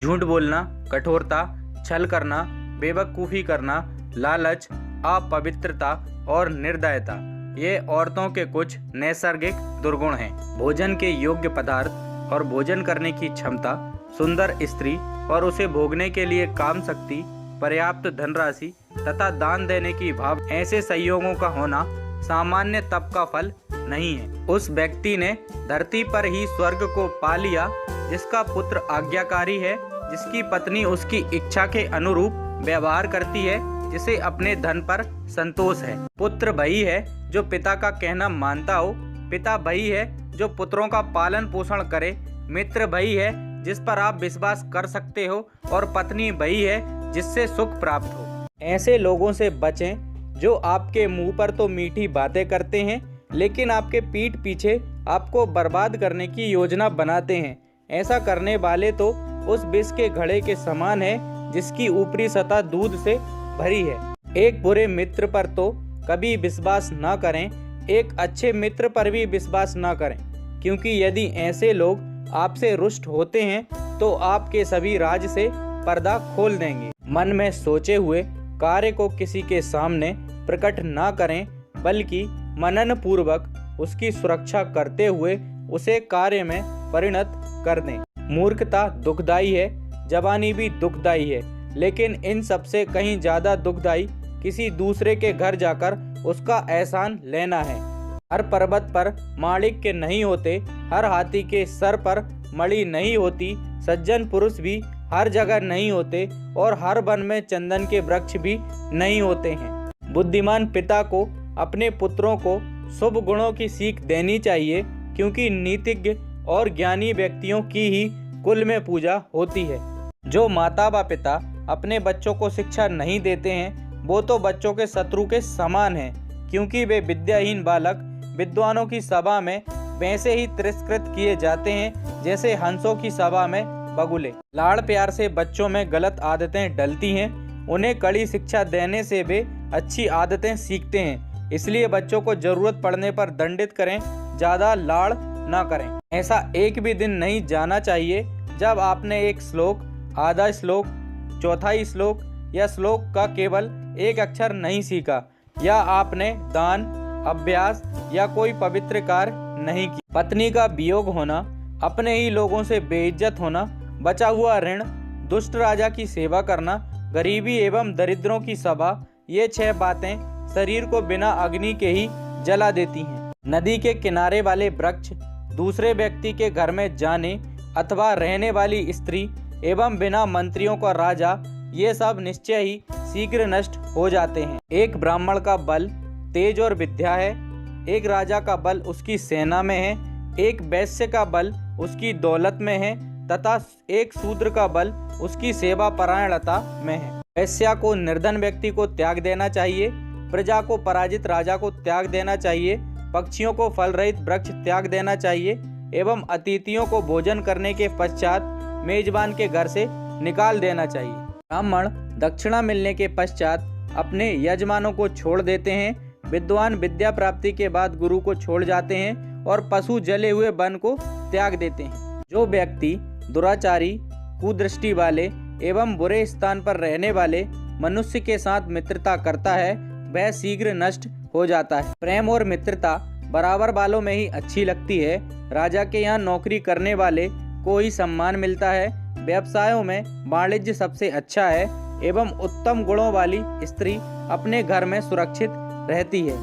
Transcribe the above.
झूठ बोलना, कठोरता, छल करना, बेवकूफ़ी करना, लालच, अपवित्रता और निर्दयता ये औरतों के कुछ नैसर्गिक दुर्गुण हैं। भोजन के योग्य पदार्थ और भोजन करने की क्षमता, सुंदर स्त्री और उसे भोगने के लिए काम शक्ति, पर्याप्त धनराशि तथा दान देने की भाव, ऐसे संयोगों का होना सामान्य तप का फल नहीं है। उस व्यक्ति ने धरती पर ही स्वर्ग को पा लिया जिसका पुत्र आज्ञाकारी है, जिसकी पत्नी उसकी इच्छा के अनुरूप व्यवहार करती है, जिसे अपने धन पर संतोष है। पुत्र वही है जो पिता का कहना मानता हो, पिता वही है जो पुत्रों का पालन पोषण करे, मित्र वही है जिस पर आप विश्वास कर सकते हो और पत्नी वही है जिससे सुख प्राप्त हो। ऐसे लोगों से बचें जो आपके मुंह पर तो मीठी बातें करते हैं लेकिन आपके पीठ पीछे आपको बर्बाद करने की योजना बनाते हैं। ऐसा करने वाले तो उस विष के घड़े के समान है जिसकी ऊपरी सतह दूध से भरी है। एक बुरे मित्र पर तो कभी विश्वास न करें, एक अच्छे मित्र पर भी विश्वास न करें, क्योंकि यदि ऐसे लोग आपसे रुष्ट होते हैं तो आपके सभी राज से पर्दा खोल देंगे। मन में सोचे हुए कार्य को किसी के सामने प्रकट न करें, बल्कि मनन पूर्वक उसकी सुरक्षा करते हुए उसे कार्य में परिणत कर दें। मूर्खता दुखदाई है, जवानी भी दुखदाई है, लेकिन इन सबसे कहीं ज़्यादा दुखदाई किसी दूसरे के घर जाकर उसका एहसान लेना है। हर पर्वत पर माणिक्य नहीं होते, हर हाथी के सर पर मणि नहीं होती, सज्जन पुरुष भी हर जगह नहीं होते और हर वन में चंदन के वृक्ष भी नहीं होते हैं। बुद्धिमान पिता को अपने पुत्रों को शुभ गुणों की सीख देनी चाहिए, क्योंकि नीतिज्ञ और ज्ञानी व्यक्तियों की ही कुल में पूजा होती है। जो माता व पिता अपने बच्चों को शिक्षा नहीं देते हैं वो तो बच्चों के शत्रु के समान हैं, क्योंकि वे विद्याहीन बालक विद्वानों की सभा में वैसे ही तिरस्कृत किए जाते हैं जैसे हंसों की सभा में बगुले। लाड़ प्यार से बच्चों में गलत आदतें डलती हैं, उन्हें कड़ी शिक्षा देने से वे अच्छी आदतें सीखते हैं। इसलिए बच्चों को जरूरत पड़ने पर दंडित करें, ज़्यादा लाड़ ना करें। ऐसा एक भी दिन नहीं जाना चाहिए जब आपने एक श्लोक, आधा श्लोक, चौथाई श्लोक या श्लोक का केवल एक अक्षर नहीं सीखा, या आपने दान, अभ्यास या कोई पवित्र कार्य नहीं किया। पत्नी का वियोग होना, अपने ही लोगों से बेइज्जत होना, बचा हुआ ऋण, दुष्ट राजा की सेवा करना, गरीबी एवं दरिद्रों की सभा, ये 6 बातें शरीर को बिना अग्नि के ही जला देती हैं। नदी के किनारे वाले वृक्ष, दूसरे व्यक्ति के घर में जाने अथवा रहने वाली स्त्री एवं बिना मंत्रियों का राजा, ये सब निश्चय ही शीघ्र नष्ट हो जाते हैं। एक ब्राह्मण का बल तेज और विद्या है, एक राजा का बल उसकी सेना में है, एक वैश्य का बल उसकी दौलत में है तथा एक शूद्र का बल उसकी सेवा परायणता में है। वैश्या को निर्धन व्यक्ति को त्याग देना चाहिए, प्रजा को पराजित राजा को त्याग देना चाहिए, पक्षियों को फल रहित वृक्ष त्याग देना चाहिए एवं अतिथियों को भोजन करने के पश्चात मेजबान के घर से निकाल देना चाहिए। ब्राह्मण दक्षिणा मिलने के पश्चात अपने यजमानों को छोड़ देते हैं, विद्वान विद्या प्राप्ति के बाद गुरु को छोड़ जाते हैं और पशु जले हुए वन को त्याग देते हैं। जो व्यक्ति दुराचारी, कुदृष्टि वाले एवं बुरे स्थान पर रहने वाले मनुष्य के साथ मित्रता करता है वह शीघ्र नष्ट हो जाता है। प्रेम और मित्रता बराबर वालों में ही अच्छी लगती है। राजा के यहाँ नौकरी करने वाले को ही सम्मान मिलता है। व्यवसायों में वाणिज्य सबसे अच्छा है एवं उत्तम गुणों वाली स्त्री अपने घर में सुरक्षित रहती है।